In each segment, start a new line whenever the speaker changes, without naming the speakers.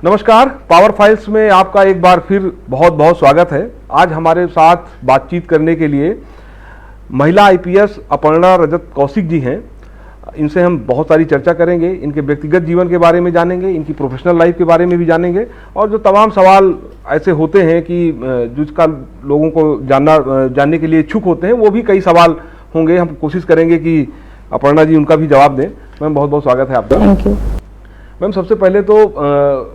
नमस्कार, power files में आपका एक बार फिर बहुत बहुत स्वागत है। आज हमारे साथ बातचीत करने के लिए महिला आईपीएस अपर्णा रजत कौशिक जी हैं। इनसे हम बहुत सारी चर्चा करेंगे, इनके व्यक्तिगत जीवन के बारे में जानेंगे, इनकी प्रोफेशनल लाइफ के बारे में भी जानेंगे और जो तमाम सवाल ऐसे होते हैं कि जिसका लोगों को जानने के लिए इच्छुक होते हैं, वो भी कई सवाल होंगे। हम कोशिश करेंगे कि अपर्णा जी उनका भी जवाब दें। मैम, बहुत बहुत स्वागत है आपका।
Thank you.
मैम, सबसे पहले तो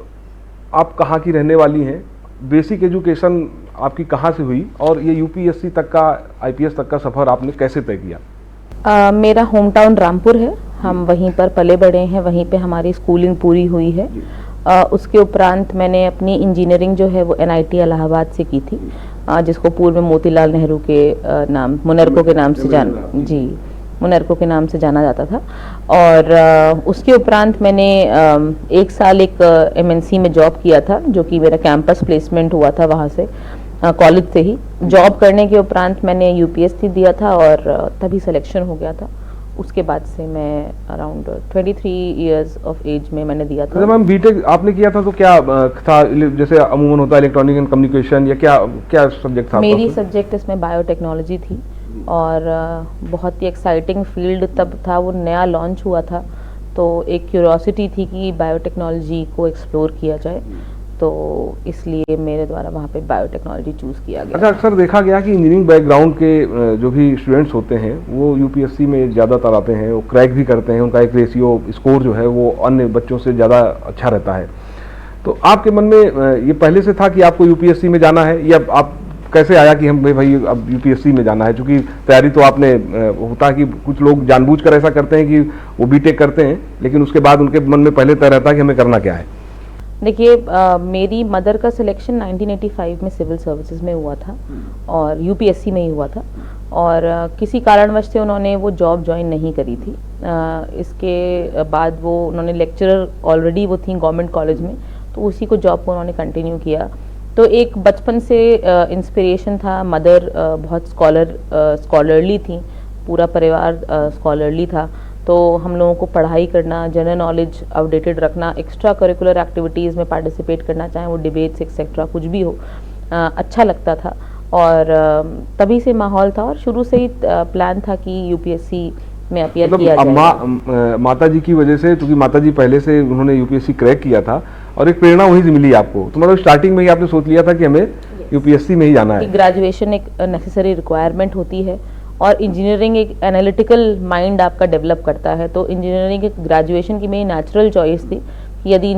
आप कहाँ की रहने वाली हैं? बेसिक एजुकेशन आपकी कहाँ से हुई और ये यूपीएससी तक का, आईपीएस तक का सफ़र आपने कैसे तय किया?
मेरा होम टाउन रामपुर है। हम वहीं पर पले बड़े हैं, वहीं पे हमारी स्कूलिंग पूरी हुई है। उसके उपरांत मैंने अपनी इंजीनियरिंग जो है वो एनआईटी इलाहाबाद से की थी, जिसको पूर्व में मोतीलाल नेहरू के नाम, मुनरको के नाम से मुनरको के नाम से जाना जाता था। और उसके उपरांत मैंने एक साल एक एमएनसी में जॉब किया था, जो कि मेरा कैंपस प्लेसमेंट हुआ था वहाँ से, कॉलेज से ही। जॉब करने के उपरांत मैंने यूपीएससी दिया था और तभी सिलेक्शन हो गया था। उसके बाद से मैं अराउंड 23 इयर्स ऑफ एज में मैंने दिया था।
मैम, बीटेक आपने किया था तो क्या था? जैसे अमूमन होता है इलेक्ट्रॉनिक एंड कम्युनिकेशन, या क्या सब्जेक्ट था?
मेरी सब्जेक्ट इसमें बायोटेक्नोलॉजी थी और बहुत ही एक्साइटिंग फील्ड तब था, वो नया लॉन्च हुआ था, तो एक क्यूरियोसिटी थी कि बायोटेक्नोलॉजी को एक्सप्लोर किया जाए, तो इसलिए मेरे द्वारा वहाँ पे बायोटेक्नोलॉजी चूज़ किया गया।
अच्छा, अक्सर देखा गया कि इंजीनियरिंग बैकग्राउंड के जो भी स्टूडेंट्स होते हैं वो यूपीएससी में ज़्यादातर आते हैं, वो क्रैक भी करते हैं, उनका एक रेशियो स्कोर जो है वो अन्य बच्चों से ज़्यादा अच्छा रहता है। तो आपके मन में ये पहले से था कि आपको यूपीएससी में जाना है, या आप कैसे आया कि हम भाई अब यूपीएससी में जाना है? क्योंकि तैयारी तो आपने होता है कि कुछ लोग जानबूझकर ऐसा करते हैं कि वो बीटेक करते हैं, लेकिन उसके बाद उनके मन में पहले तय रहता है कि हमें करना क्या है।
देखिए, मेरी मदर का सिलेक्शन 1985 में सिविल सर्विसेज में हुआ था और यूपीएससी में ही हुआ था, और किसी कारणवश से उन्होंने वो जॉब ज्वाइन नहीं करी थी। इसके बाद वो उन्होंने लेक्चरर ऑलरेडी वो थी गवर्नमेंट कॉलेज में, तो उसी को जॉब को उन्होंने कंटिन्यू किया। तो एक बचपन से इंस्पिरेशन था। मदर बहुत स्कॉलरली थी, पूरा परिवार स्कॉलरली था, तो हम लोगों को पढ़ाई करना, जनरल नॉलेज अपडेटेड रखना, एक्स्ट्रा करिकुलर एक्टिविटीज़ में पार्टिसिपेट करना, चाहे वो डिबेट्स एक्सेट्रा कुछ भी हो, अच्छा लगता था। और तभी से माहौल था और शुरू से ही प्लान था कि यूपीएससी में अपीयर किया जाए।
माता जी की वजह से, क्योंकि माता जी पहले से उन्होंने यूपीएससी क्रैक किया था और एक प्रेरणा वहीं से मिली आपको, तो मतलब स्टार्टिंग में ही आपने सोच लिया था कि हमें यूपीएससी में ही जाना है।
ग्रेजुएशन एक नेसेसरी रिक्वायरमेंट होती है और इंजीनियरिंग एक एनालिटिकल माइंड आपका डेवलप करता है, तो इंजीनियरिंग एक ग्रेजुएशन की मेरी नेचुरल चॉइस थी कि यदि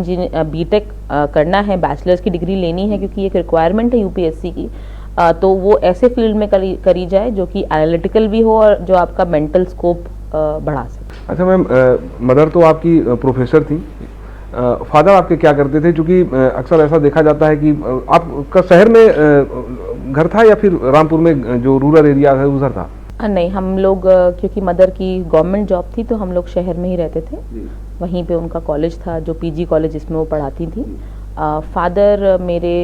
बीटेक करना है, बैचलर्स की डिग्री लेनी है, क्योंकि एक रिक्वायरमेंट है यूपीएससी की, तो वो ऐसे फील्ड में करी जाए जो कि एनालिटिकल भी हो और जो आपका मेंटल स्कोप बढ़ा सके।
अच्छा मैम, मदर तो आपकी प्रोफेसर थी, फादर आपके क्या करते थे? क्योंकि अक्सर ऐसा देखा जाता है कि आपका शहर में घर था या फिर रामपुर में जो रूरल एरिया है उधर था?
नहीं, हम लोग क्योंकि मदर की गवर्नमेंट जॉब थी तो हम लोग शहर में ही रहते थे। वहीं पे उनका कॉलेज था, जो पीजी कॉलेज, जिसमें वो पढ़ाती थी। फादर मेरे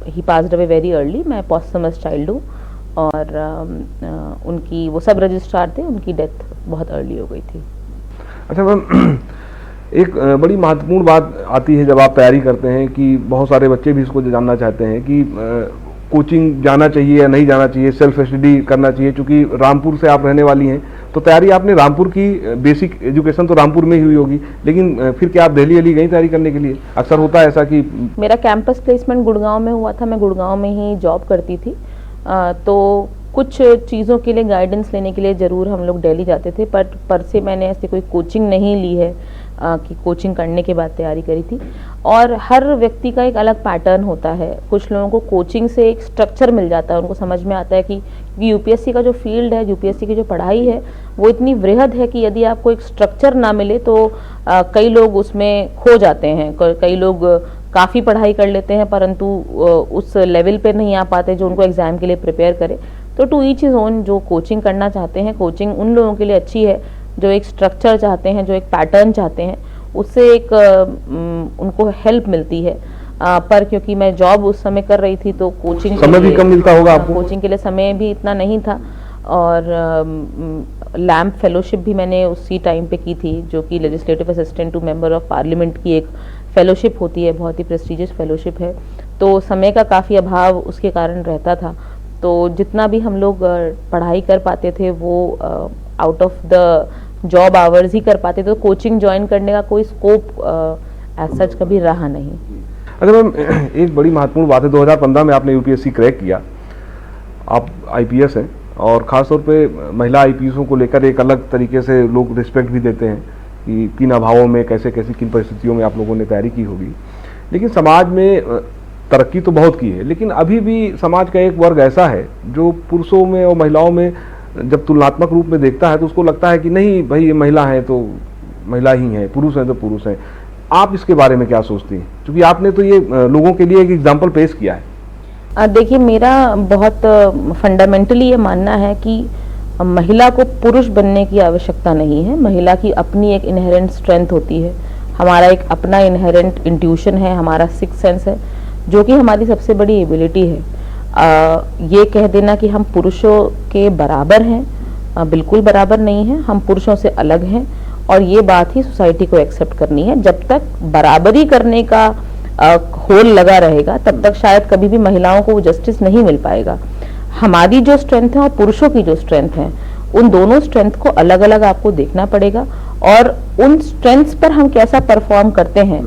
ही पास्ड अवे वेरी अर्ली, मैं पोस्टमस चाइल्ड हूँ, और उनकी वो सब रजिस्ट्रार थे, उनकी डेथ बहुत अर्ली हो गई थी।
अच्छा मैम, एक बड़ी महत्वपूर्ण बात आती है जब आप तैयारी करते हैं कि बहुत सारे बच्चे भी इसको जानना चाहते हैं कि कोचिंग जाना चाहिए या नहीं जाना चाहिए, सेल्फ स्टडी करना चाहिए। क्योंकि रामपुर से आप रहने वाली हैं, तो तैयारी आपने रामपुर की, बेसिक एजुकेशन तो रामपुर में ही हुई होगी, लेकिन फिर क्या आप दिल्ली गई तैयारी करने के लिए? अक्सर होता है ऐसा कि
मेरा कैंपस प्लेसमेंट गुड़गांव में हुआ था, मैं गुड़गांव में ही जॉब करती थी, तो कुछ चीज़ों के लिए गाइडेंस लेने के लिए ज़रूर हम लोग दिल्ली जाते थे, पर से मैंने ऐसे कोई कोचिंग नहीं ली है कि कोचिंग करने के बाद तैयारी करी थी। और हर व्यक्ति का एक अलग पैटर्न होता है। कुछ लोगों को कोचिंग से एक स्ट्रक्चर मिल जाता है, उनको समझ में आता है कि यूपीएससी का जो फील्ड है, यूपीएससी की जो पढ़ाई है, वो इतनी वृहद है कि यदि आपको एक स्ट्रक्चर ना मिले तो कई लोग उसमें खो जाते हैं। कई लोग काफ़ी पढ़ाई कर लेते हैं परंतु उस लेवल पे नहीं आ पाते जो उनको एग्ज़ाम के लिए प्रिपेयर करे। तो टू ईच इज़ ओन। जो कोचिंग करना चाहते हैं, कोचिंग उन लोगों के लिए अच्छी है जो एक स्ट्रक्चर चाहते हैं, जो एक पैटर्न चाहते हैं, उससे एक उनको हेल्प मिलती है। पर क्योंकि मैं जॉब उस समय कर रही थी तो कोचिंग
समय भी कम मिलता होगा आपको?
कोचिंग के लिए समय भी इतना नहीं था, और लैम्प फेलोशिप भी मैंने उसी टाइम पे की थी, जो कि legislative assistant to member of parliament की एक फेलोशिप होती है, बहुत ही प्रेस्टिजियस फेलोशिप है, तो समय का काफ़ी अभाव उसके कारण रहता था। तो जितना भी हम लोग पढ़ाई कर पाते थे वो out of the job hours ही कर पाते थे, तो कोचिंग ज्वाइन करने का कोई स्कोप एज सच कभी रहा नहीं।
अच्छा मैम, एक बड़ी महत्वपूर्ण बात है, 2015 में आपने यूपीएससी क्रैक किया, आप आईपीएस हैं, और ख़ासतौर पे महिला आईपीएसों को लेकर एक अलग तरीके से लोग रिस्पेक्ट भी देते हैं कि किन अभावों में कैसे कैसी किन परिस्थितियों में आप लोगों ने तैयारी की होगी। लेकिन समाज में तरक्की तो बहुत की है, लेकिन अभी भी समाज का एक वर्ग ऐसा है जो पुरुषों में और महिलाओं में जब तुलनात्मक रूप में देखता है तो उसको लगता है कि नहीं भाई, ये महिला है तो महिला ही है, पुरुष हैं तो पुरुष हैं। आप इसके बारे में क्या सोचती हैं, क्योंकि आपने तो ये लोगों के लिए एक एग्जाम्पल पेश किया है।
देखिए, मेरा बहुत फंडामेंटली ये मानना है कि महिला को पुरुष बनने की आवश्यकता नहीं है। महिला की अपनी एक इनहेरेंट स्ट्रेंथ होती है, हमारा एक अपना इनहेरेंट इंट्यूशन है, हमारा सिक्स सेंस है, जो कि हमारी सबसे बड़ी एबिलिटी है। ये कह देना कि हम पुरुषों के बराबर हैं, बिल्कुल बराबर नहीं है, हम पुरुषों से अलग हैं, और ये बात ही सोसाइटी को एक्सेप्ट करनी है। जब तक बराबरी करने का होल लगा रहेगा तब तक शायद कभी भी महिलाओं को वो जस्टिस नहीं मिल पाएगा। हमारी जो स्ट्रेंथ है और पुरुषों की जो स्ट्रेंथ है, उन दोनों स्ट्रेंथ को अलग अलग आपको देखना पड़ेगा, और उन स्ट्रेंथ्स पर हम कैसा परफॉर्म करते हैं।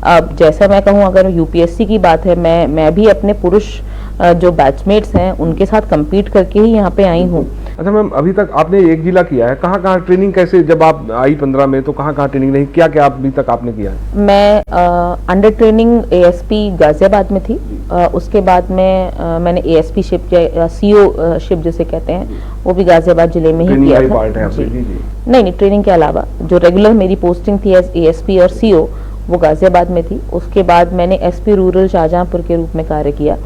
अब जैसा मैं कहूँ, अगर यूपीएससी की बात है, मैं भी अपने पुरुष जो बैचमेट्स हैं उनके साथ compete करके ही यहाँ पे आई हूँ।
अच्छा मैम, अभी तक आपने एक जिला किया है, कहाँ कहाँ ट्रेनिंग, कैसे जब आप आई 15 में तो कहाँ कहाँ ट्रेनिंग नहीं, क्या क्या अभी तक आपने किया है?
मैं अंडर ट्रेनिंग एएसपी गाजियाबाद में थी, उसके बाद में मैंने एएसपी शिप या सीओ शिप जिसे कहते हैं वो भी गाजियाबाद जिले में ही किया था। नहीं, ट्रेनिंग के अलावा जो रेगुलर मेरी पोस्टिंग थी एज एएसपी और सीओ वो गाजियाबाद में थी। उसके बाद मैंने एसपी रूरल शाहजहांपुर के रूप में कार्य किया।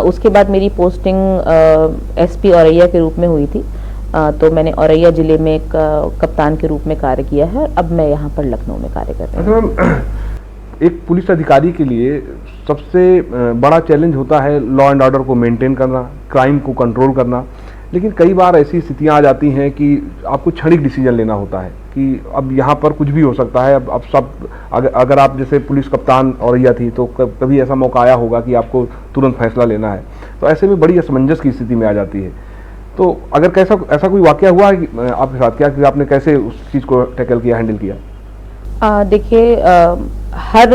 उसके बाद मेरी पोस्टिंग एसपी औरैया के रूप में हुई थी, तो मैंने औरैया जिले में एक कप्तान के रूप में कार्य किया है। अब मैं यहाँ पर लखनऊ में कार्य कर रही हूँ।
अच्छा मैम, एक पुलिस अधिकारी के लिए सबसे बड़ा चैलेंज होता है लॉ एंड ऑर्डर को मेंटेन करना, क्राइम को कंट्रोल करना, लेकिन कई बार ऐसी स्थितियां आ जाती हैं कि आपको क्षणिक डिसीजन लेना होता है कि अब यहाँ पर कुछ भी हो सकता है। अब सब अगर आप जैसे पुलिस कप्तान औरैया थी तो कभी ऐसा मौका आया होगा कि आपको तुरंत फैसला लेना है, तो ऐसे में बड़ी असमंजस की स्थिति में आ जाती है। तो अगर ऐसा कोई वाकया हुआ है आपके साथ क्या, कि आपने कैसे उस चीज़ को टैकल किया, हैंडल किया?
देखिए, हर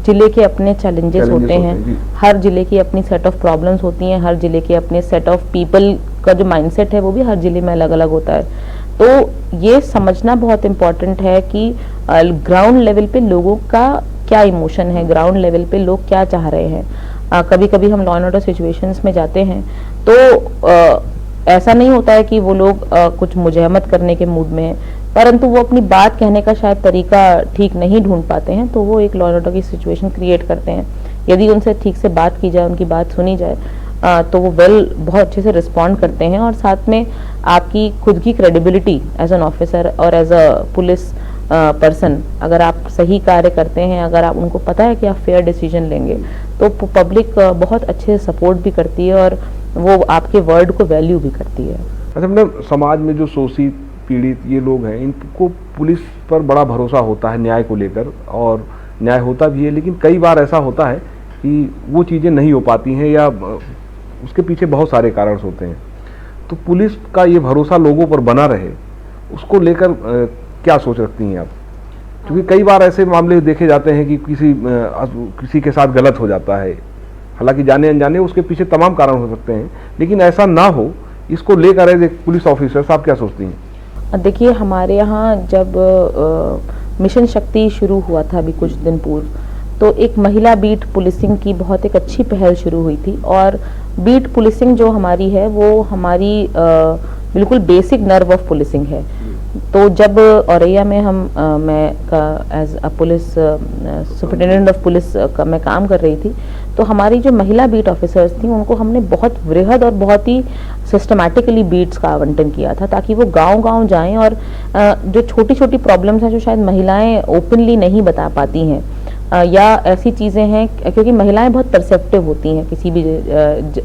जिले के अपने चैलेंजेस होते हैं, हर जिले की अपनी सेट ऑफ प्रॉब्लम्स होती हैं, हर जिले के अपने सेट ऑफ पीपल का जो माइंडसेट है वो भी हर जिले में अलग अलग होता है। तो ये समझना बहुत इम्पोर्टेंट है कि ग्राउंड लेवल पे लोगों का क्या इमोशन है, ग्राउंड लेवल पे लोग क्या चाह रहे हैं। कभी कभी हम लॉ एंड ऑर्डर सिचुएशंस में जाते हैं तो ऐसा नहीं होता है कि वो लोग कुछ मुजहमत करने के मूड में हैं, परंतु वो अपनी बात कहने का शायद तरीका ठीक नहीं ढूंढ पाते हैं, तो वो एक लॉ एंड ऑर्डर की सिचुएशन क्रिएट करते हैं। यदि उनसे ठीक से बात की जाए, उनकी बात सुनी जाए, तो वो बहुत अच्छे से रिस्पॉन्ड करते हैं, और साथ में आपकी खुद की क्रेडिबिलिटी एज एन ऑफिसर और एज अ पुलिस पर्सन, अगर आप सही कार्य करते हैं, अगर आप उनको पता है कि आप फेयर डिसीजन लेंगे, तो पब्लिक बहुत अच्छे से सपोर्ट भी करती है और वो आपके वर्ड को वैल्यू भी करती है।
अच्छा मैडम, समाज में जो शोषित पीड़ित ये लोग हैं, इनको पुलिस पर बड़ा भरोसा होता है न्याय को लेकर, और न्याय होता भी है, लेकिन कई बार ऐसा होता है कि वो चीज़ें नहीं हो पाती हैं या उसके पीछे बहुत सारे कारण होते हैं। तो पुलिस का ये भरोसा लोगों पर बना रहे, उसको लेकर क्या सोच रखती हैं आप? क्योंकि कई बार ऐसे मामले देखे जाते हैं कि किसी के साथ गलत हो जाता है, हालांकि जाने अनजाने उसके पीछे तमाम कारण हो सकते हैं, लेकिन ऐसा ना हो, इसको लेकर एज एक पुलिस ऑफिसर आप क्या सोचती हैं?
देखिए, हमारे यहाँ जब मिशन शक्ति शुरू हुआ था अभी कुछ दिन पूर्व, तो एक महिला बीट पुलिसिंग की बहुत एक अच्छी पहल शुरू हुई थी, और बीट पुलिसिंग जो हमारी है वो हमारी बिल्कुल बेसिक नर्व ऑफ पुलिसिंग है। तो जब औरैया में मैं as a police superintendent of police का मैं काम कर रही थी, तो हमारी जो महिला बीट ऑफिसर्स थी उनको हमने बहुत वृहद और बहुत ही सिस्टमैटिकली बीट्स का आवंटन किया था, ताकि वो गांव-गांव जाएं और जो छोटी छोटी प्रॉब्लम्स हैं जो शायद महिलाएं ओपनली नहीं बता पाती हैं, या ऐसी चीज़ें हैं, क्योंकि महिलाएं बहुत परसेप्टिव होती हैं। किसी भी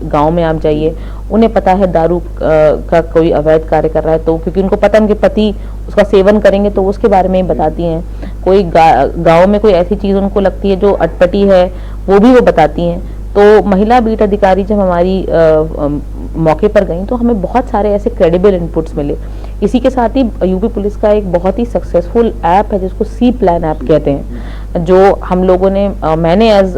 गांव में आप जाइए, उन्हें पता है दारू का कोई अवैध कार्य कर रहा है, तो क्योंकि उनको पता है उनके पति उसका सेवन करेंगे तो उसके बारे में ही बताती हैं। कोई गांव में कोई ऐसी चीज़ उनको लगती है जो अटपटी है, वो भी वो बताती हैं। तो महिला बीट अधिकारी जब हमारी मौके पर गई तो हमें बहुत सारे ऐसे क्रेडिबल इनपुट्स मिले। इसी के साथ ही यूपी पुलिस का एक बहुत ही सक्सेसफुल ऐप है जिसको सी प्लान ऐप कहते हैं, जो हम लोगों ने मैंने एज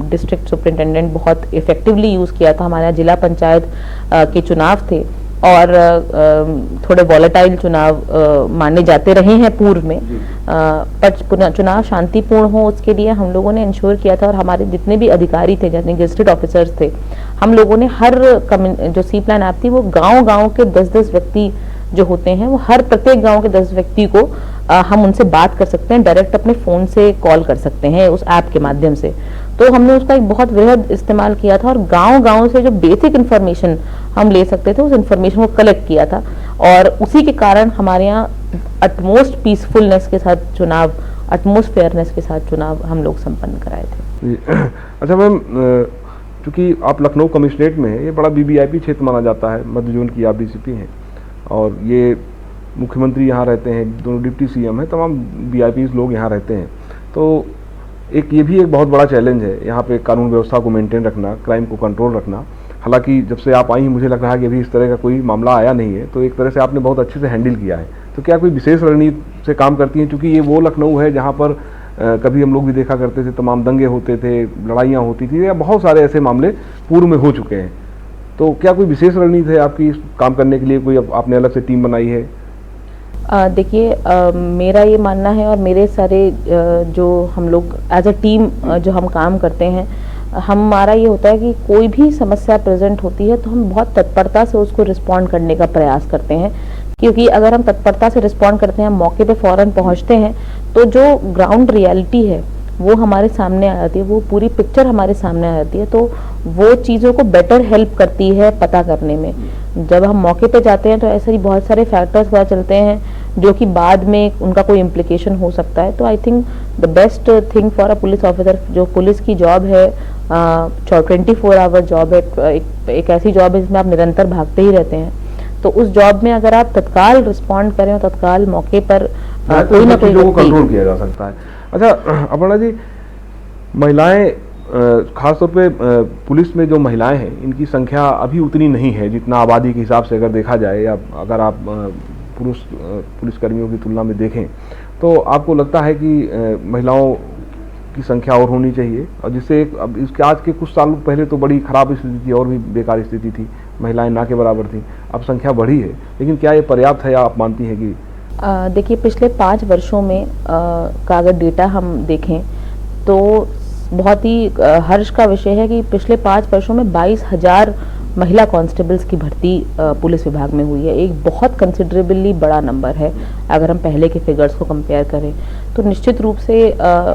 डिस्ट्रिक्ट सुपरिटेंडेंट बहुत इफेक्टिवली यूज़ किया था। हमारे जिला पंचायत के चुनाव थे और थोड़े वॉलेटाइल चुनाव माने जाते रहे हैं पूर्व में, पर चुनाव शांतिपूर्ण हो उसके लिए हम लोगों ने इंश्योर किया था। और हमारे जितने भी अधिकारी थे, जितने गेस्टेड ऑफिसर्स थे, हम लोगों ने हर जो सी प्लान ऐप थी वो गांव-गांव के 10-10 व्यक्ति जो होते हैं, वो हर प्रत्येक गांव के 10 व्यक्ति को हम उनसे बात कर सकते हैं, डायरेक्ट अपने फ़ोन से कॉल कर सकते हैं उस ऐप के माध्यम से। तो हमने उसका एक बहुत वृहद इस्तेमाल किया था और गांव-गांव से जो बेसिक इन्फॉर्मेशन हम ले सकते थे उस इन्फॉर्मेशन को कलेक्ट किया था, और उसी के कारण हमारे यहाँ अटमोस्ट पीसफुलनेस के साथ चुनाव, अटमोस्ट फेयरनेस के साथ चुनाव हम लोग संपन्न कराए थे।
अच्छा मैम, चूँकि आप लखनऊ कमिश्नरेट में है, ये बड़ा वीवीआईपी क्षेत्र माना जाता है, मध्य जोन की आप डीसीपी हैं और ये मुख्यमंत्री यहाँ रहते हैं, दोनों डिप्टी सीएम हैं, तमाम वीआईपीज लोग यहाँ रहते हैं। तो ये भी एक बहुत बड़ा चैलेंज है यहाँ पे कानून व्यवस्था को मेंटेन रखना, क्राइम को कंट्रोल रखना। हालांकि जब से आप आई मुझे लग रहा है कि अभी इस तरह का कोई मामला आया नहीं है, तो एक तरह से आपने बहुत अच्छे से हैंडल किया है। तो क्या कोई विशेष रणनीति से काम करती हैं, क्योंकि ये वो लखनऊ है जहाँ पर कभी हम लोग भी देखा करते थे, तमाम दंगे होते थे, लड़ाइयाँ होती थी, या बहुत सारे ऐसे मामले पूर्व में हो चुके हैं। तो क्या कोई विशेष रणनीति है आपकी काम करने के लिए, कोई आपने अलग से टीम बनाई है?
देखिए, मेरा ये मानना है और मेरे सारे जो हम लोग एज अ टीम जो हम काम करते हैं, हमारा ये होता है कि कोई भी समस्या प्रेजेंट होती है तो हम बहुत तत्परता से उसको रिस्पॉन्ड करने का प्रयास करते हैं, क्योंकि अगर हम तत्परता से रिस्पॉन्ड करते हैं, मौके पे फौरन पहुंचते हैं, तो जो ग्राउंड रियलिटी है वो हमारे सामने आ जाती है, वो पूरी पिक्चर हमारे सामने आ जाती है, तो वो चीज़ों को बेटर हेल्प करती है पता करने में। जब हम मौके पे जाते हैं तो ऐसे ही बहुत सारे फैक्टर्स पता चलते हैं जो कि बाद में उनका कोई इम्प्लीकेशन हो सकता है। तो I think the best thing for a police officer, जो पुलिस की जॉब है 24 आवर जॉब है, एक ऐसी जॉब है जिसमें आप निरंतर भागते ही रहते हैं, तो उस जॉब में अगर आप तत्काल रिस्पॉन्ड करें और तत्काल मौके पर कोई ना कोई
को कंट्रोल किया जा सकता है। अच्छा अपर्णा जी, महिलाएं खासतौर पे पुलिस में जो महिलाएं हैं, इनकी संख्या अभी उतनी नहीं है जितना आबादी के हिसाब से अगर देखा जाए, या अगर आप पुलिसकर्मियों की तुलना में देखें, तो आपको लगता है कि महिलाओं की संख्या और होनी चाहिए, और जिससे अब इसके आज के कुछ साल पहले तो बड़ी खराब स्थिति थी और भी बेकार स्थिति थी, महिलाएं ना के बराबर थी, अब संख्या बढ़ी है, लेकिन क्या ये पर्याप्त है या आप मानती हैं कि?
देखिए, पिछले 5 वर्षों में का अगर डेटा हम देखें तो बहुत ही हर्ष का विषय है कि पिछले 5 वर्षों में 22,000 महिला कांस्टेबल्स की भर्ती पुलिस विभाग में हुई है। एक बहुत कंसिडरेबली बड़ा नंबर है अगर हम पहले के फिगर्स को कंपेयर करें। तो निश्चित रूप से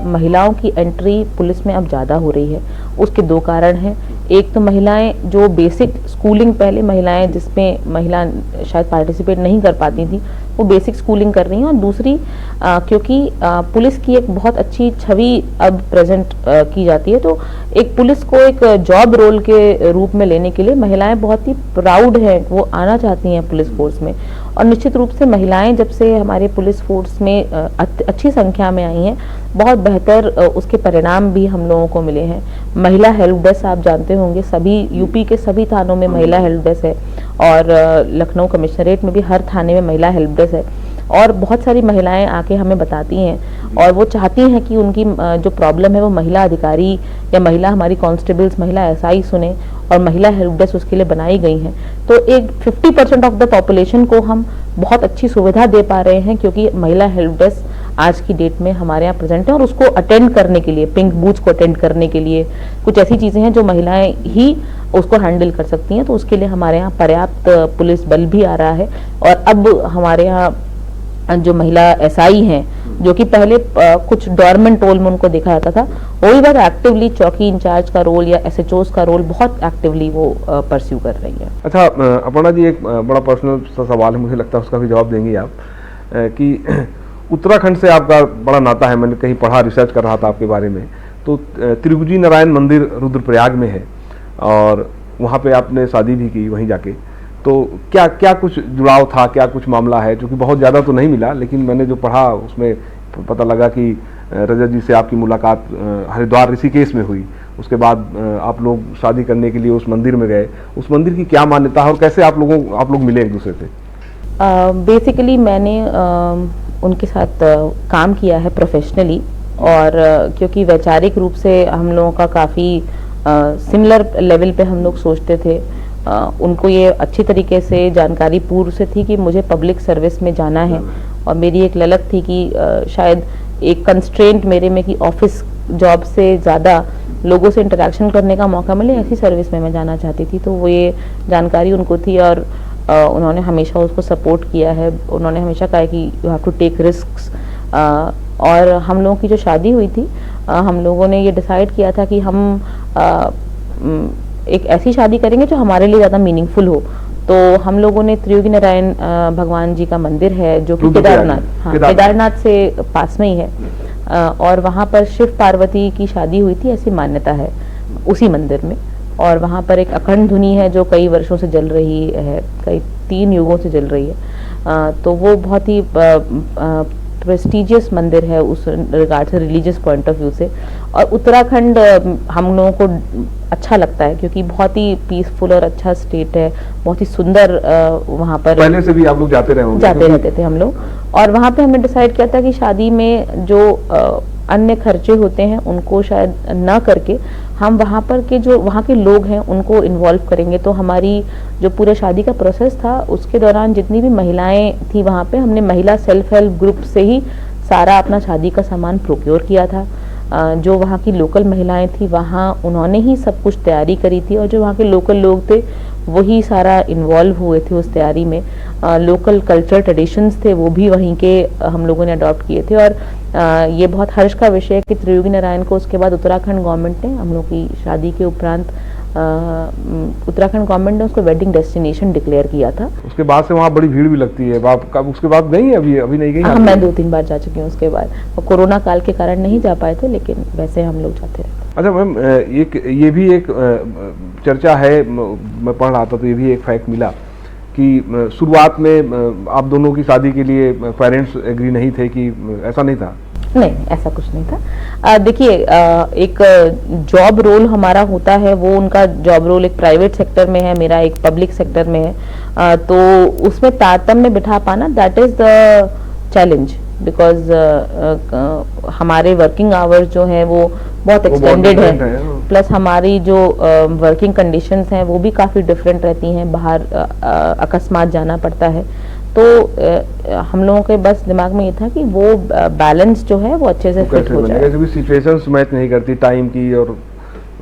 महिलाओं की एंट्री पुलिस में अब ज़्यादा हो रही है। उसके 2 कारण हैं। एक तो महिलाएं जो बेसिक स्कूलिंग, पहले महिलाएं जिसमें महिला शायद पार्टिसिपेट नहीं कर पाती थी, वो बेसिक स्कूलिंग कर रही हैं, और दूसरी क्योंकि पुलिस की एक बहुत अच्छी छवि अब प्रेजेंट की जाती है, तो एक पुलिस को एक जॉब रोल के रूप में लेने के लिए महिलाएं बहुत ही प्राउड हैं, वो आना चाहती हैं पुलिस फोर्स में। और निश्चित रूप से महिलाएं जब से हमारे पुलिस फोर्स में अच्छी संख्या में आई हैं, बहुत बेहतर उसके परिणाम भी हम लोगों को मिले हैं। महिला हेल्प डेस्क आप जानते होंगे, सभी यूपी के सभी थानों में महिला हेल्प डेस्क है, और लखनऊ कमिश्नरेट में भी हर थाने में महिला हेल्प डेस्क है, और बहुत सारी महिलाएं आके हमें बताती हैं, और वो चाहती हैं कि उनकी जो प्रॉब्लम है वो महिला अधिकारी या महिला हमारी कांस्टेबल्स, महिला एसआई सुने, और महिला हेल्प डेस्क उसके लिए बनाई गई हैं। तो एक 50% ऑफ द पॉपुलेशन को हम बहुत अच्छी सुविधा दे पा रहे हैं, क्योंकि महिला हेल्प डेस्क आज की डेट में हमारे यहाँ प्रेजेंट है, और उसको अटेंड करने के लिए, पिंक बूथ्स को अटेंड करने के लिए कुछ ऐसी चीज़ें हैं जो महिलाएं ही उसको हैंडल कर सकती हैं। तो उसके लिए हमारे यहाँ पर्याप्त पुलिस बल भी आ रहा है, और अब हमारे यहाँ जो महिला एसआई हैं, जो कि पहले कुछ डॉर्मेंट रोल में उनको देखा जाता था, वो भी बहुत एक्टिवली चौकी इंचार्ज का रोल या एसएचओस का रोल बहुत एक्टिवली वो परस्यू कर रही है।
अच्छा अपर्णा जी, एक बड़ा पर्सनल सा सवाल है, मुझे लगता है उसका भी जवाब देंगी आप, कि उत्तराखंड से आपका बड़ा नाता है। मैंने कहीं पढ़ा, रिसर्च कर रहा था आपके बारे में, तो त्रिभुजी नारायण मंदिर रुद्रप्रयाग में है, और वहाँ पे आपने शादी भी की वहीं जाके। तो क्या क्या कुछ जुड़ाव था, क्या कुछ मामला है? क्योंकि बहुत ज़्यादा तो नहीं मिला, लेकिन मैंने जो पढ़ा उसमें पता लगा कि रजत जी से आपकी मुलाकात हरिद्वार ऋषिकेश में हुई। उसके बाद आप लोग शादी करने के लिए उस मंदिर में गए। उस मंदिर की क्या मान्यता है और कैसे आप लोग मिले एक दूसरे से?
बेसिकली मैंने उनके साथ काम किया है प्रोफेशनली, और क्योंकि वैचारिक रूप से हम लोगों का काफ़ी सिमिलर लेवल पे हम लोग सोचते थे। उनको ये अच्छी तरीके से जानकारी पूर्व से थी कि मुझे पब्लिक सर्विस में जाना है, और मेरी एक ललक थी कि शायद एक कंस्ट्रेंट मेरे में कि ऑफिस जॉब से ज़्यादा लोगों से इंटरेक्शन करने का मौका मिले, ऐसी सर्विस में मैं जाना चाहती थी। तो वो ये जानकारी उनको थी, और उन्होंने हमेशा उसको सपोर्ट किया है। उन्होंने हमेशा कहा कि you have to take risks. और हम लोगों की जो शादी हुई थी, हम लोगों ने ये डिसाइड किया था कि हम एक ऐसी शादी करेंगे जो हमारे लिए ज़्यादा मीनिंगफुल हो। तो हम लोगों ने त्रियोगी नारायण भगवान जी का मंदिर है जो कि केदारनाथ से पास में ही है, और वहाँ पर शिव पार्वती की शादी हुई थी, ऐसी मान्यता है उसी मंदिर में। और वहाँ पर एक अखंड धुनी है जो कई वर्षों से जल रही है, कई 3 युगों से जल रही है। तो वो बहुत ही प्रेस्टिजियस मंदिर है उस रिगार्ड से, रिलीजियस पॉइंट ऑफ व्यू से। और उत्तराखंड हम लोगों को अच्छा लगता है क्योंकि बहुत ही पीसफुल और अच्छा स्टेट है, बहुत ही सुंदर। वहाँ पर
पहले से भी आप लोग जाते
रहते थे हम लोग। और वहाँ पे हमने डिसाइड किया था कि शादी में जो अन्य खर्चे होते हैं उनको शायद ना करके हम वहाँ पर के जो वहाँ के लोग हैं उनको इन्वॉल्व करेंगे। तो हमारी जो पूरे शादी का प्रोसेस था उसके दौरान जितनी भी महिलाएं थी वहाँ पे, हमने महिला सेल्फ हेल्प ग्रुप से ही सारा अपना शादी का सामान प्रोक्योर किया था। जो वहाँ की लोकल महिलाएं थी वहाँ उन्होंने ही सब कुछ तैयारी करी थी, और जो वहाँ के लोकल लोग थे वही सारा इन्वॉल्व हुए थे उस तैयारी में। लोकल कल्चर ट्रेडिशंस थे वो भी वहीं के हम लोगों ने अडॉप्ट किए थे। और ये बहुत हर्ष का विषय है कि त्रियोगी नारायण को उसके बाद उत्तराखंड गवर्नमेंट ने हम लोग की शादी के उपरांत उत्तराखंड गवर्नमेंट ने उसको वेडिंग डेस्टिनेशन डिक्लेयर किया था।
उसके बाद से वहाँ बड़ी भीड़ भी लगती है। आप कब उसके बाद गई हैं? अभी नहीं गई?
हाँ, मैं 2-3 बार जा चुकी हूँ उसके बाद, और कोरोना काल के कारण नहीं जा पाए थे, लेकिन वैसे हम लोग जाते रहते।
अच्छा मैम, ये भी एक चर्चा है, मैं पढ़ रहा था तो ये भी एक फैक्ट मिला कि शुरुआत में आप दोनों की शादी के लिए पेरेंट्स एग्री नहीं थे, कि ऐसा नहीं था?
नहीं, ऐसा कुछ नहीं था। देखिए, एक जॉब रोल हमारा होता है, वो उनका जॉब रोल एक प्राइवेट सेक्टर में है, मेरा एक पब्लिक सेक्टर में है। तो उसमें तारतम्य बिठा पाना, that is the challenge, because हमारे वर्किंग आवर्स जो हैं वो बहुत एक्सटेंडेड है, प्लस हमारी जो वर्किंग कंडीशंस हैं वो भी काफ़ी डिफरेंट रहती हैं, बाहर अकस्मात जाना पड़ता है। तो हम लोगों के बस दिमाग में ये था कि वो बैलेंस जो है वो अच्छे से फिट हो जाए।
भी सिचुएशंस मैच नहीं करती, टाइम की और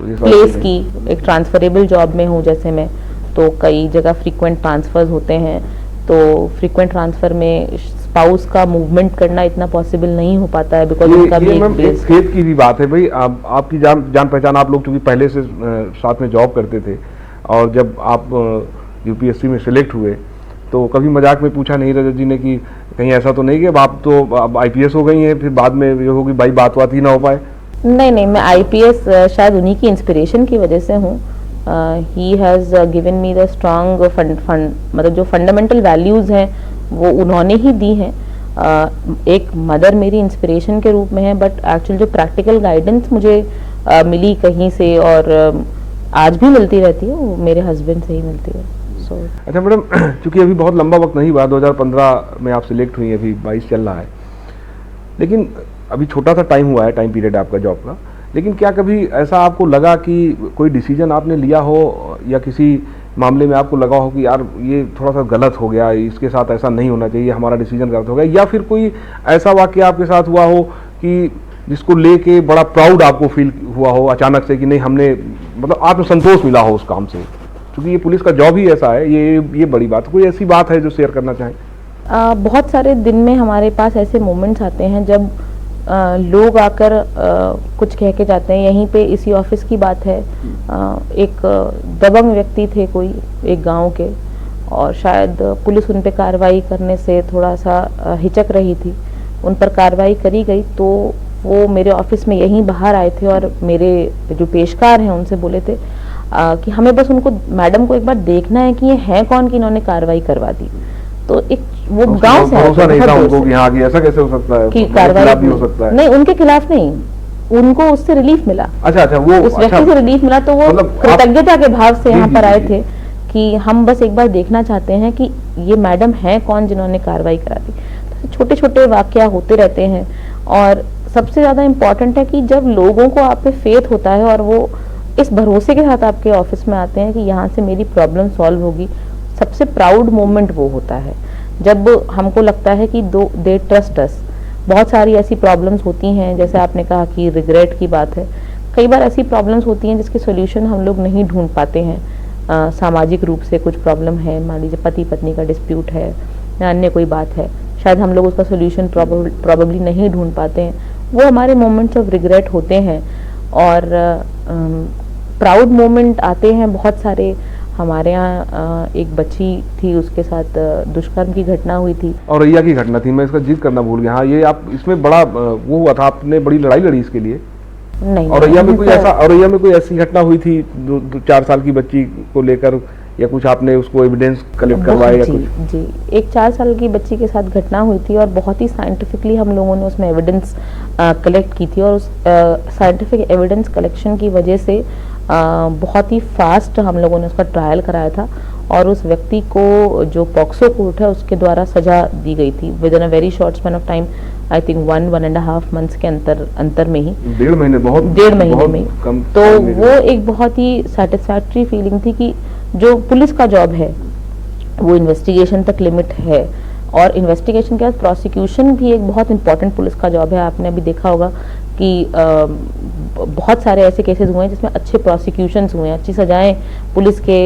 प्लेस की। एक ट्रांसफरेबल जॉब में हूँ जैसे मैं, तो कई जगह फ्रीक्वेंट ट्रांसफर्स होते हैं, तो फ्रीक्वेंट ट्रांसफर में स्पाउस का मूवमेंट करना इतना पॉसिबल नहीं हो पाता है, बिकॉज उनका भी एक
फेथ की भी बात है भाई। आपकी जान पहचान, आप लोग क्योंकि पहले से साथ में जॉब करते थे, और जब आप यूपीएससी में सिलेक्ट हुए तो कभी मजाक में पूछा नहीं रजत जी ने कि कहीं ऐसा तो नहीं कि अब आईपीएस हो गई हैं, फिर बाद में ये होगी भाई बात ही ना हो पाए?
नहीं, मैं आईपीएस शायद उन्हीं की इंस्पिरेशन की वजह से हूँ। He has given me the strong मतलब जो फंडामेंटल वैल्यूज़ हैं वो उन्होंने ही दी हैं। एक मदर मेरी इंस्पिरेशन के रूप में है, बट एक्चुअल जो प्रैक्टिकल गाइडेंस मुझे मिली कहीं से, और आज भी मिलती रहती है, वो मेरे हस्बैंड से ही मिलती है।
अच्छा मैडम, चूंकि अभी बहुत लंबा वक्त नहीं हुआ, 2015 में आप सिलेक्ट हुई, अभी 22 चल रहा है, लेकिन अभी छोटा सा टाइम हुआ है, टाइम पीरियड आपका जॉब का, लेकिन क्या कभी ऐसा आपको लगा कि कोई डिसीजन आपने लिया हो या किसी मामले में आपको लगा हो कि यार ये थोड़ा सा गलत हो गया, इसके साथ ऐसा नहीं होना चाहिए, हमारा डिसीजन गलत हो गया, या फिर कोई ऐसा वाक्य आपके साथ हुआ हो कि जिसको लेके बड़ा प्राउड आपको फील हुआ हो अचानक से कि नहीं, हमने मतलब आत्मसंतोष मिला हो उस काम से? क्योंकि ये पुलिस का जॉब ही ऐसा है, ये बड़ी बात। कोई ऐसी बात है जो शेयर करना चाहें?
बहुत सारे दिन में हमारे पास ऐसे मोमेंट्स आते हैं जब लोग आकर कुछ कह के जाते हैं। यहीं पे इसी ऑफिस की बात है, एक दबंग व्यक्ति थे कोई एक गांव के, और शायद पुलिस उन पे कार्रवाई करने से थोड़ा सा हिचक रही थी। उन पर कार्रवाई करी गई तो वो मेरे ऑफिस में यहीं बाहर आए थे और मेरे जो पेशकार हैं उनसे बोले थे कि हमें बस उनको, मैडम को एक बार देखना है कि ये है कौन कि इन्होंने कार्रवाई करवा दी। तो एक वो गांव से
भरोसा नहीं
बहुत
था
दूर
उनको
से
कि हाँ कि ऐसा कैसे हो सकता है,
कि
उनके
कार्रवाई
खिलाफ भी हो सकता है।
नहीं, उनके खिलाफ नहीं, उनको उससे रिलीफ मिला।
अच्छा वो
उस व्यक्ति से रिलीफ मिला, तो वो
मतलब
कृतज्ञता के भाव से
जी,
यहाँ
जी,
पर
जी,
आए
जी।
थे कि हम बस एक बार देखना चाहते हैं कि ये मैडम है कौन जिन्होंने कार्रवाई करा दी। तो छोटे छोटे वाकया होते रहते हैं, और सबसे ज्यादा इम्पोर्टेंट है कि जब लोगों को आप पे फेथ होता है और वो इस भरोसे के साथ आपके ऑफिस में आते हैं कि यहाँ से मेरी प्रॉब्लम सॉल्व होगी, सबसे प्राउड मोमेंट वो होता है जब हमको लगता है कि दे ट्रस्ट अस। बहुत सारी ऐसी प्रॉब्लम्स होती हैं, जैसे आपने कहा कि रिग्रेट की बात है, कई बार ऐसी प्रॉब्लम्स होती हैं जिसके सॉल्यूशन हम लोग नहीं ढूंढ पाते हैं। सामाजिक रूप से कुछ प्रॉब्लम है, मान लीजिए पति पत्नी का डिस्प्यूट है या अन्य कोई बात है, शायद हम लोग उसका सॉल्यूशन प्रॉबेबली नहीं ढूंढ पाते हैं। वो हमारे मोमेंट्स ऑफ रिग्रेट होते हैं, और प्राउड मोमेंट आते हैं बहुत सारे। हमारे यहाँ एक बच्ची थी, उसके साथ दुष्कर्म की घटना हुई थी।
औरैया की घटना थी, मैं इसका जिक्र करना भूल गया। हाँ, ये आप इसमें बड़ा वो हुआ था, आपने बड़ी लड़ाई लड़ी इसके लिए।
नहीं,
औरैया में कोई
तो-
ऐसा, औरैया में कोई ऐसी घटना हुई थी 4 साल की बच्ची को लेकर, या कुछ आपने उसको एविडेंस कलेक्ट करवाया या
जी,
कुछ?
जी, एक 4 साल की बच्ची के साथ घटना हुई थी, और बहुत ही साइंटिफिकली हम लोगों ने उसमें एविडेंस कलेक्ट की थी, और उस साइंटिफिक एविडेंस कलेक्शन की वजह से बहुत ही फास्ट हम लोगों ने उसका ट्रायल कराया था, और उस व्यक्ति को जो पॉक्सो कोर्ट है उसके द्वारा सजा दी गई थी with in a very short span of time. I think 1.5 months के अंतर में ही,
1.5 महीने, बहुत
1.5 महीने
बहुत
में।
कम
तो
time में
वो एक बहुत ही सेटिस्फैक्ट्री फीलिंग थी कि जो पुलिस का जॉब है वो इन्वेस्टिगेशन तक लिमिट है, और इन्वेस्टिगेशन के बाद प्रोसिक्यूशन भी एक बहुत इंपॉर्टेंट पुलिस का जॉब है। आपने अभी देखा होगा कि बहुत सारे ऐसे केसेस हुए हैं जिसमें अच्छे प्रोसिक्यूशंस हुए हैं, अच्छी सजाएं पुलिस के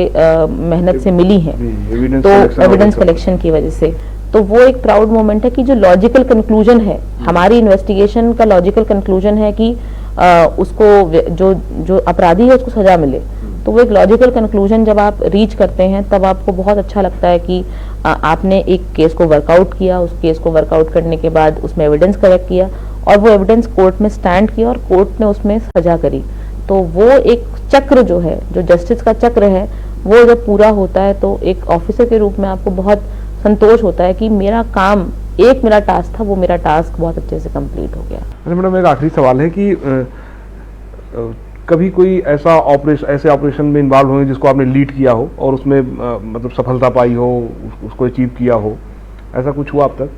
मेहनत से मिली हैं,
एविडेंस
तो एविडेंस कलेक्शन की वजह से। तो वो एक प्राउड मोमेंट है कि जो लॉजिकल कंक्लूजन है, हमारी इन्वेस्टिगेशन का लॉजिकल कंक्लूजन है कि उसको जो अपराधी है उसको सजा मिले। तो वो एक लॉजिकल कंक्लूजन जब आप रीच करते हैं, तब आपको बहुत अच्छा लगता है कि आपने एक केस को वर्कआउट किया, उस केस को वर्कआउट करने के बाद उसमें एविडेंस कलेक्ट किया, और वो एविडेंस कोर्ट में स्टैंड किया, और कोर्ट ने उसमें सजा करी। तो वो एक चक्र जो है, जो जस्टिस का चक्र है, वो जब पूरा होता है तो एक ऑफिसर के रूप में आपको बहुत संतोष होता है कि मेरा काम, एक मेरा टास्क था, वो मेरा टास्क बहुत अच्छे से कंप्लीट हो गया।
अच्छा मैडम, एक आखिरी सवाल है कि कभी कोई ऐसे ऑपरेशन में इन्वॉल्व हुए जिसको आपने लीड किया हो और उसमें मतलब सफलता पाई हो, उसको अचीव किया हो, ऐसा कुछ हुआ अब तक?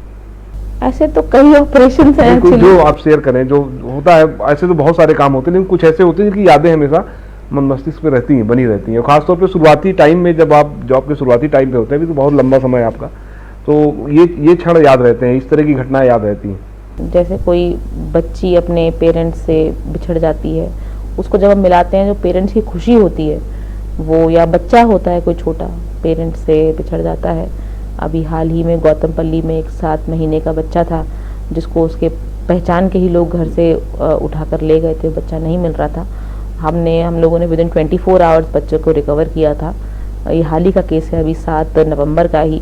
ऐसे तो कई ऑपरेशन हैं
कोई
actually।
जो आप शेयर करें, जो होता है, ऐसे तो बहुत सारे काम होते हैं, लेकिन कुछ ऐसे होते हैं जिनकी यादें हमेशा मन मस्तिष्क पे रहती हैं, बनी रहती हैं, और खासतौर पे शुरुआती टाइम में, जब आप जॉब के शुरुआती टाइम पे होते हैं, अभी तो बहुत लंबा समय है आपका, तो ये क्षण याद रहते हैं, इस तरह की घटनाएं याद रहती हैं।
जैसे कोई बच्ची अपने पेरेंट्स से बिछड़ जाती है, उसको जब हम मिलाते हैं, जो पेरेंट्स की खुशी होती है वो, या बच्चा होता है कोई छोटा, पेरेंट्स से बिछड़ जाता है। अभी हाल ही में गौतमपल्ली में एक 7 महीने का बच्चा था, जिसको उसके पहचान के ही लोग घर से उठाकर ले गए थे, बच्चा नहीं मिल रहा था। हम लोगों ने विदिन 24 आवर्स बच्चे को रिकवर किया था। ये हाल ही का केस है, अभी 7 नवंबर का ही।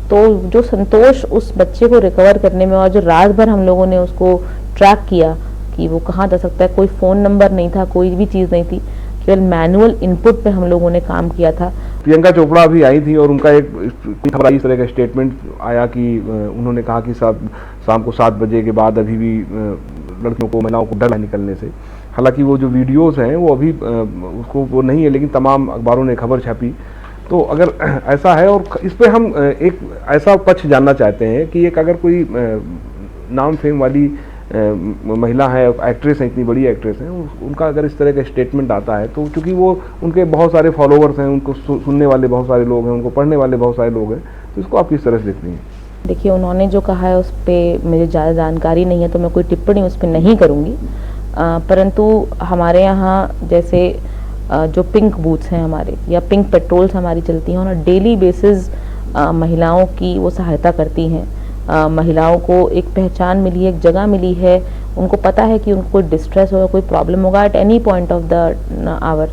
तो जो संतोष उस बच्चे को रिकवर करने में, और जो रात भर हम लोगों ने उसको ट्रैक किया कि वो कहाँ जा सकता है, कोई फ़ोन नंबर नहीं था, कोई भी चीज़ नहीं थी, केवल मैनुअल इनपुट पे हम लोगों ने काम किया था।
प्रियंका चोपड़ा भी आई थी और उनका एक खबर आई, इस तरह का स्टेटमेंट आया कि उन्होंने कहा कि शाम को 7 बजे के बाद अभी भी लड़कियों को, महिलाओं को डर है निकलने से। हालांकि वो जो वीडियोस हैं वो अभी उसको वो नहीं है, लेकिन तमाम अखबारों ने खबर छापी। तो अगर ऐसा है, और इस पे हम एक ऐसा पक्ष जानना चाहते हैं कि एक अगर कोई नाम फेम वाली महिला है, एक्ट्रेस है, इतनी बड़ी एक्ट्रेस है, उनका अगर इस तरह का स्टेटमेंट आता है, तो चूंकि वो, उनके बहुत सारे फॉलोअर्स हैं, उनको सुनने वाले बहुत सारे लोग हैं, उनको पढ़ने वाले बहुत सारे लोग हैं, तो इसको आप किस तरह से देखती हैं?
देखिए, उन्होंने जो कहा है उस पर मुझे ज़्यादा जानकारी नहीं है, तो मैं कोई टिप्पणी उस पर नहीं करूँगी। परंतु हमारे यहाँ जैसे जो पिंक बूथ्स हैं हमारे, या पिंक पेट्रोल्स हमारी चलती हैं, उन्हें डेली बेसिस महिलाओं की वो सहायता करती हैं। महिलाओं को एक पहचान मिली है, एक जगह मिली है, उनको पता है कि उनको कोई डिस्ट्रेस होगा, कोई प्रॉब्लम होगा at any point of the hour.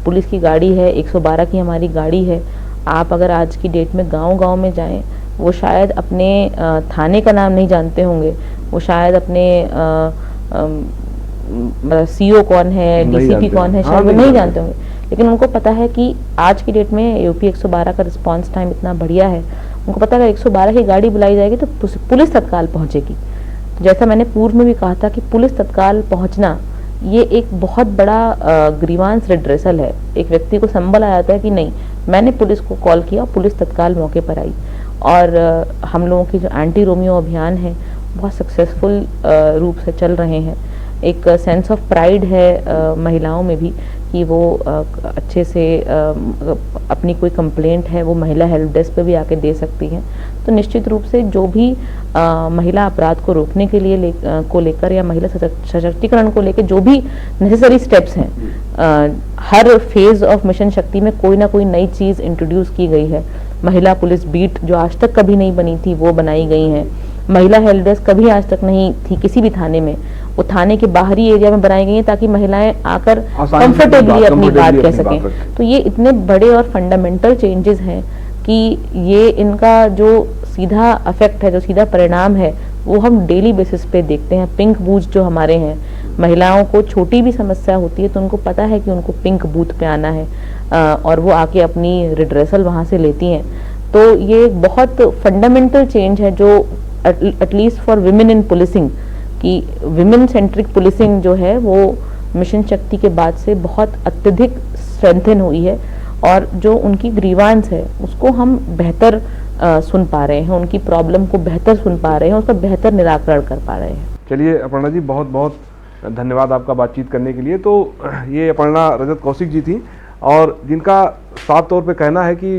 Police की गाड़ी है, 112 की हमारी गाड़ी है। आप अगर आज की डेट में गांव-गांव में जाएं, वो शायद अपने थाने का नाम नहीं जानते होंगे, वो शायद अपने सीओ कौन है, डीसीपी कौन है, शायद वो नहीं जानते होंगे, लेकिन उनको पता है कि आज की डेट में यूपी 112 का रिस्पांस टाइम इतना बढ़िया है, उनको पता है अगर 112 की गाड़ी बुलाई जाएगी तो पुलिस तत्काल पहुंचेगी। तो जैसा मैंने पूर्व में भी कहा था कि पुलिस तत्काल पहुंचना ये एक बहुत बड़ा ग्रीवांस रिड्रेसल है। एक व्यक्ति को संभल आ जाता है कि नहीं, मैंने पुलिस को कॉल किया, पुलिस तत्काल मौके पर आई। और हम लोगों की जो एंटी रोमियो अभियान है बहुत सक्सेसफुल रूप से चल रहे हैं। एक सेंस ऑफ प्राइड है महिलाओं में भी कि वो अच्छे से अपनी कोई कंप्लेंट है वो महिला हेल्प डेस्क पे भी आके दे सकती हैं। तो निश्चित रूप से जो भी महिला अपराध को रोकने के लिए लेकर या महिला सशक्तिकरण को लेकर जो भी नेसेसरी स्टेप्स हैं, हर फेज ऑफ मिशन शक्ति में कोई ना कोई नई चीज़ इंट्रोड्यूस की गई है। महिला पुलिस बीट जो आज तक कभी नहीं बनी थी वो बनाई गई हैं। महिला हेल्प डेस्क कभी आज तक नहीं थी किसी भी थाने में, वो थाने के बाहरी एरिया में बनाई गई है ताकि महिलाएं आकर कंफर्टेबली अपनी बात कह सकें। तो ये इतने बड़े और फंडामेंटल चेंजेस हैं कि ये इनका जो सीधा अफेक्ट है, जो सीधा परिणाम है, वो हम डेली बेसिस पे देखते हैं। पिंक बूथ जो हमारे हैं, महिलाओं को छोटी भी समस्या होती है तो उनको पता है कि उनको पिंक बूथ पे आना है और वो आके अपनी रिड्रेसल वहाँ से लेती हैं। तो ये एक बहुत फंडामेंटल चेंज है जो at least for women in policing कि विमेन सेंट्रिक पुलिसिंग जो है वो मिशन शक्ति के बाद से बहुत अत्यधिक स्ट्रेंथन हुई है और जो उनकी ग्रीवांस है उसको हम बेहतर सुन पा रहे हैं, उनकी प्रॉब्लम को बेहतर सुन पा रहे हैं, उसका बेहतर निराकरण कर पा रहे हैं।
चलिए अपर्णा जी, बहुत बहुत धन्यवाद आपका बातचीत करने के लिए। तो ये अपर्णा रजत कौशिक जी थी और जिनका साफ तौर पे कहना है कि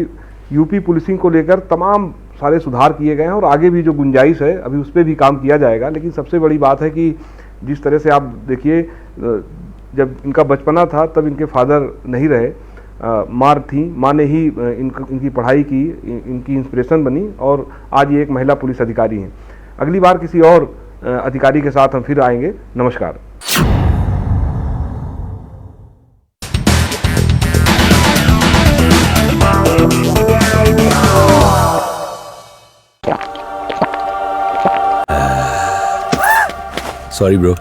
यूपी पुलिसिंग को लेकर तमाम सारे सुधार किए गए हैं और आगे भी जो गुंजाइश है अभी उस पर भी काम किया जाएगा। लेकिन सबसे बड़ी बात है कि जिस तरह से आप देखिए, जब इनका बचपना था तब इनके फादर नहीं रहे, माँ थी, माँ ने ही इनकी पढ़ाई की, इनकी इंस्पिरेशन बनी और आज ये एक महिला पुलिस अधिकारी हैं। अगली बार किसी और अधिकारी के साथ हम फिर आएंगे। नमस्कार।
Sorry bro,